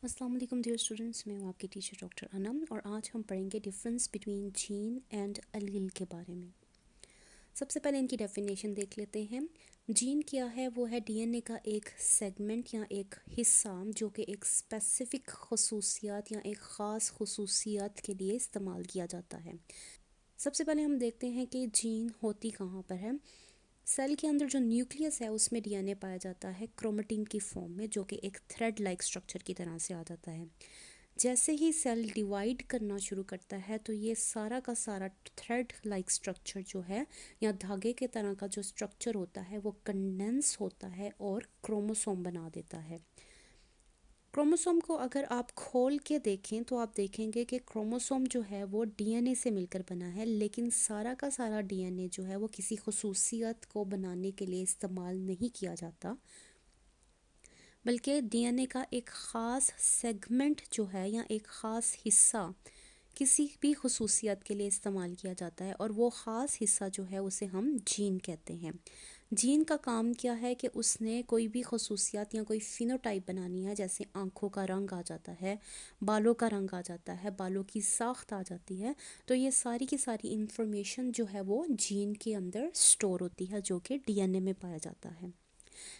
अस्सलाम वालेकुम dear students, मैं हूँ आपकी टीचर डॉक्टर अनम और आज हम पढ़ेंगे difference between gene and allele के बारे में। सबसे पहले इनकी डेफिनेशन देख लेते हैं। जीन क्या है? वो है डीएनए का एक सेगमेंट या एक हिस्सा जो कि एक स्पेसिफिक खसूसियात या एक ख़ास खसूसियात के लिए इस्तेमाल किया जाता है। सबसे पहले हम देखते हैं कि जीन होती कहाँ पर है। सेल के अंदर जो न्यूक्लियस है उसमें डीएनए पाया जाता है क्रोमेटिन की फॉर्म में, जो कि एक थ्रेड लाइक स्ट्रक्चर की तरह से आ जाता है। जैसे ही सेल डिवाइड करना शुरू करता है तो ये सारा का सारा थ्रेड लाइक स्ट्रक्चर जो है या धागे के तरह का जो स्ट्रक्चर होता है वो कंडेंस होता है और क्रोमोसोम बना देता है। क्रोमोसोम को अगर आप खोल के देखें तो आप देखेंगे कि क्रोमोसोम जो है वो डीएनए से मिलकर बना है, लेकिन सारा का सारा डीएनए जो है वो किसी खसूसियत को बनाने के लिए इस्तेमाल नहीं किया जाता, बल्कि डीएनए का एक ख़ास सेगमेंट जो है या एक ख़ास हिस्सा किसी भी खसूसियत के लिए इस्तेमाल किया जाता है और वो ख़ास हिस्सा जो है उसे हम जीन कहते हैं। जीन का काम क्या है कि उसने कोई भी खसूसियत या कोई फिनोटाइप बनानी है, जैसे आँखों का रंग आ जाता है, बालों का रंग आ जाता है, बालों की साख्त आ जाती है, तो ये सारी की सारी इंफॉर्मेशन जो है वो जीन के अंदर स्टोर होती है जो कि डीएनए में पाया जाता है।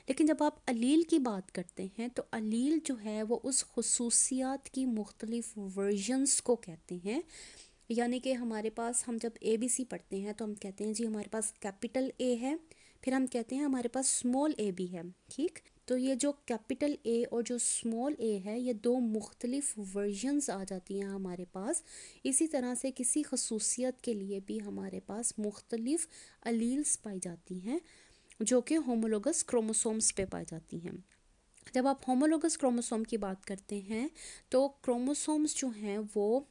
लेकिन जब आप अलील की बात करते हैं तो अलील जो है वो उस खसूसियात की मुख्तलिफ वर्जन्स को कहते हैं। यानी कि हमारे पास, हम जब ए बी सी पढ़ते हैं तो हम कहते हैं जी हमारे पास कैपिटल ए है, फिर हम कहते हैं हमारे पास स्मॉल ए भी है। ठीक, तो ये जो कैपिटल ए और जो स्मॉल ए है ये दो मुख्तलिफ वर्जन्स आ जाती हैं हमारे पास। इसी तरह से किसी खसूसियत के लिए भी हमारे पास मुख्तलिफ अलील्स पाई जाती हैं जो कि होमोलोगस क्रोमोसोम्स पे पाई जाती हैं। जब आप होमोलोगस क्रोमोसोम की बात करते हैं तो क्रोमोसोम्स जो हैं वो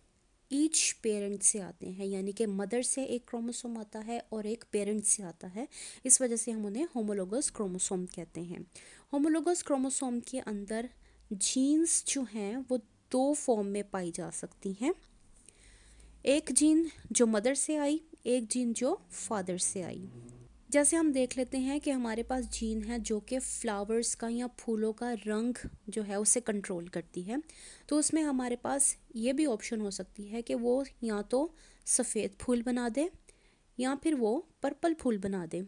ईच पेरेंट से आते हैं, यानी कि मदर से एक क्रोमोसोम आता है और एक पेरेंट से आता है। इस वजह से हम उन्हें होमोलोगस क्रोमोसोम कहते हैं। होमोलोगस क्रोमोसोम के अंदर जीन्स जो हैं वो दो फॉर्म में पाई जा सकती हैं। एक जीन जो मदर से आई, एक जीन जो फादर से आई। जैसे हम देख लेते हैं कि हमारे पास जीन है जो कि फ्लावर्स का या फूलों का रंग जो है उसे कंट्रोल करती है। तो उसमें हमारे पास ये भी ऑप्शन हो सकती है कि वो या तो सफ़ेद फूल बना दे या फिर वो पर्पल फूल बना दे।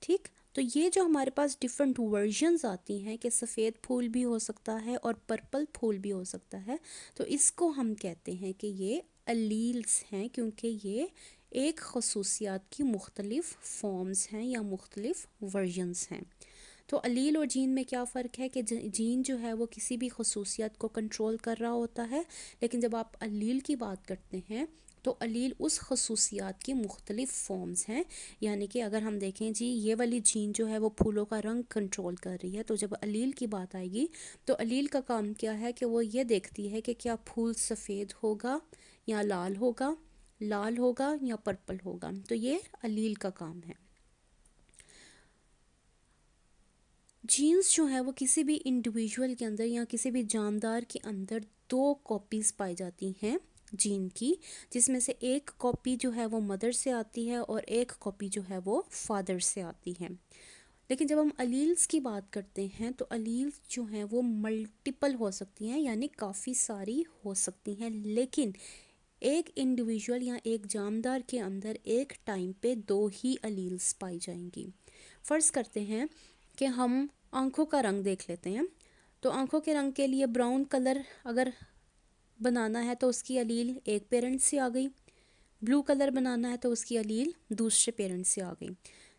ठीक, तो ये जो हमारे पास डिफरेंट वर्जन्स आती हैं कि सफ़ेद फूल भी हो सकता है और पर्पल फूल भी हो सकता है, तो इसको हम कहते हैं कि ये अलील्स हैं, क्योंकि ये एक खसूसियात की मुख्तलिफ फॉर्म्स हैं या मुख्तलिफ वर्जन्स हैं। तो अलील और जीन में क्या फ़र्क है कि जीन जो है वो किसी भी खसूसियत को कंट्रोल कर रहा होता है, लेकिन जब आप अलील की बात करते हैं तो अलील उस खसूसियात की मुख्तलिफ फॉर्म्स हैं। यानी कि अगर हम देखें जी ये वाली जीन जो है वो फूलों का रंग कंट्रोल कर रही है, तो जब अलील की बात आएगी तो अलील का काम क्या है कि वो ये देखती है कि क्या फूल सफ़ेद होगा या लाल होगा, लाल होगा या पर्पल होगा, तो ये अलील का काम है। जीन्स जो है वो किसी भी इंडिविजुअल के अंदर या किसी भी जानदार के अंदर दो कॉपीज़ पाई जाती हैं जीन की, जिसमें से एक कॉपी जो है वो मदर से आती है और एक कॉपी जो है वो फादर से आती है। लेकिन जब हम अलील्स की बात करते हैं तो अलील्स जो हैं वो मल्टीपल हो सकती हैं, यानी काफ़ी सारी हो सकती हैं, लेकिन एक इंडिविजुअल या एक जानदार के अंदर एक टाइम पे दो ही अलील्स पाई जाएंगी। फ़र्ज़ करते हैं कि हम आँखों का रंग देख लेते हैं, तो आँखों के रंग के लिए ब्राउन कलर अगर बनाना है तो उसकी अलील एक पेरेंट से आ गई, ब्लू कलर बनाना है तो उसकी अलील दूसरे पेरेंट से आ गई।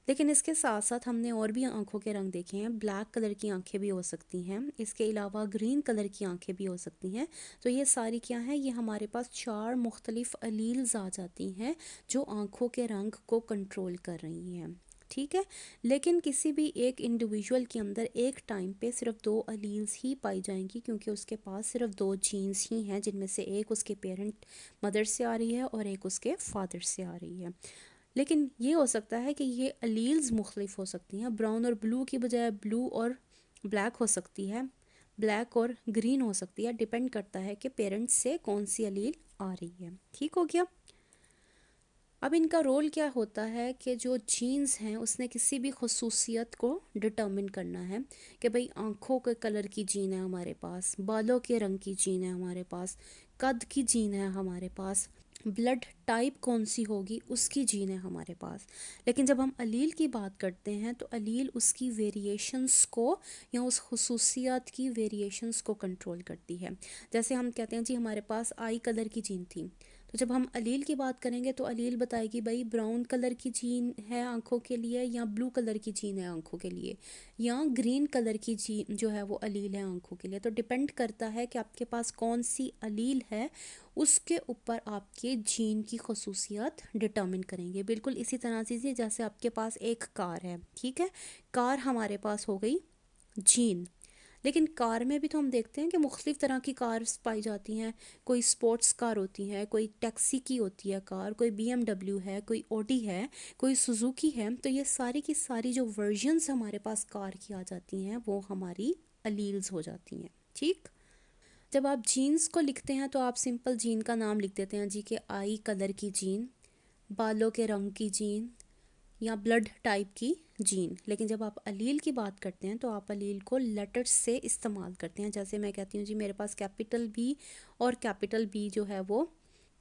लेकिन इसके साथ साथ हमने और भी आँखों के रंग देखे हैं। ब्लैक कलर की आँखें भी हो सकती हैं, इसके अलावा ग्रीन कलर की आँखें भी हो सकती हैं। तो ये सारी क्या हैं, ये हमारे पास चार मुख्तलिफ अलील्स आ जाती हैं जो आँखों के रंग को कंट्रोल कर रही हैं। ठीक है, लेकिन किसी भी एक इंडिविजुअल के अंदर एक टाइम पे सिर्फ दो अलील्स ही पाई जाएंगी, क्योंकि उसके पास सिर्फ दो जीन्स ही हैं, जिनमें से एक उसके पेरेंट मदर से आ रही है और एक उसके फादर से आ रही है। लेकिन ये हो सकता है कि ये अलील्स मुख्तलिफ हो सकती हैं। ब्राउन और ब्लू की बजाय ब्लू और ब्लैक हो सकती है, ब्लैक और ग्रीन हो सकती है, डिपेंड करता है कि पेरेंट्स से कौन सी अलील आ रही है। ठीक हो गया। अब इनका रोल क्या होता है कि जो जीन्स हैं उसने किसी भी खसूसियत को डिटर्मिन करना है कि भाई आँखों के कलर की जीन है हमारे पास, बालों के रंग की जीन है हमारे पास, कद की जीन है हमारे पास, ब्लड टाइप कौन सी होगी उसकी जीन है हमारे पास। लेकिन जब हम अलील की बात करते हैं तो अलील उसकी वेरिएशंस को या उस खसूसियात की वेरिएशंस को कंट्रोल करती है। जैसे हम कहते हैं जी हमारे पास आई कलर की जीन थी, तो जब हम अलील की बात करेंगे तो अलील बताएगी भाई ब्राउन कलर की जीन है आँखों के लिए या ब्लू कलर की जीन है आँखों के लिए या ग्रीन कलर की जीन जो है वो अलील है आँखों के लिए। तो डिपेंड करता है कि आपके पास कौन सी अलील है, उसके ऊपर आपके जीन की खसूसियात डिटर्मिन करेंगे। बिल्कुल इसी तरह से जैसे आपके पास एक कार है, ठीक है, कार हमारे पास हो गई जीन। लेकिन कार में भी तो हम देखते हैं कि मुख्तलिफ़ तरह की कार्स पाई जाती हैं। कोई स्पोर्ट्स कार होती है, कोई टैक्सी की होती है कार, कोई BMW है, कोई ऑडी है, कोई सुजुकी है। तो ये सारी की सारी जो वर्जन्स हमारे पास कार की आ जाती हैं वो हमारी अलील्स हो जाती हैं। ठीक, जब आप जीन्स को लिखते हैं तो आप सिंपल जीन का नाम लिख देते हैं जी कि आई कलर की जीन, बालों के रंग की जीन या ब्लड टाइप की जीन। लेकिन जब आप अलील की बात करते हैं तो आप अलील को लेटर्स से इस्तेमाल करते हैं। जैसे मैं कहती हूँ जी मेरे पास कैपिटल बी और कैपिटल बी जो है वो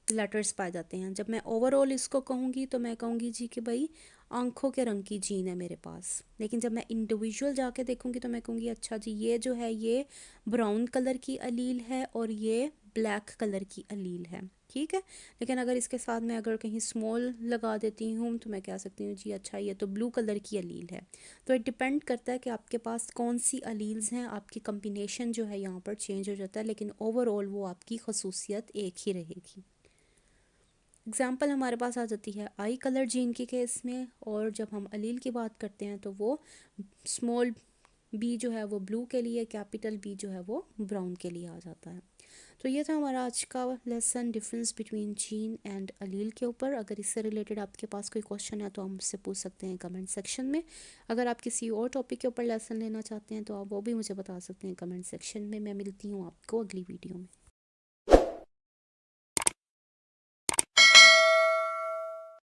लेटर्स पाए जाते हैं। जब मैं ओवरऑल इसको कहूँगी तो मैं कहूँगी जी कि भाई आंखों के रंग की जीन है मेरे पास। लेकिन जब मैं इंडिविजुअल जाके देखूँगी तो मैं कहूँगी अच्छा जी ये जो है ये ब्राउन कलर की अलील है और ये ब्लैक कलर की अलील है। ठीक है, लेकिन अगर इसके साथ मैं अगर कहीं स्मॉल लगा देती हूँ तो मैं कह सकती हूँ जी अच्छा ये तो ब्लू कलर की अलील है। तो इट डिपेंड करता है कि आपके पास कौन सी अलील्स हैं, आपकी कम्बिनेशन जो है यहाँ पर चेंज हो जाता है, लेकिन ओवरऑल वो आपकी खसूसियत एक ही रहेगी। एग्ज़ाम्पल हमारे पास आ जाती है आई कलर जीन के केस में, और जब हम अलील की बात करते हैं तो वो स्मॉल बी जो है वो ब्लू के लिए, कैपिटल बी जो है वो ब्राउन के लिए आ जाता है। तो ये था हमारा आज का lesson difference between gene and allele के ऊपर। अगर इससे रिलेटेड आपके पास कोई क्वेश्चन है तो आप मुझसे पूछ सकते हैं कमेंट सेक्शन में। अगर आप किसी और टॉपिक के ऊपर लेसन लेना चाहते हैं तो आप वो भी मुझे बता सकते हैं कमेंट सेक्शन में। मैं मिलती हूँ आपको अगली वीडियो में।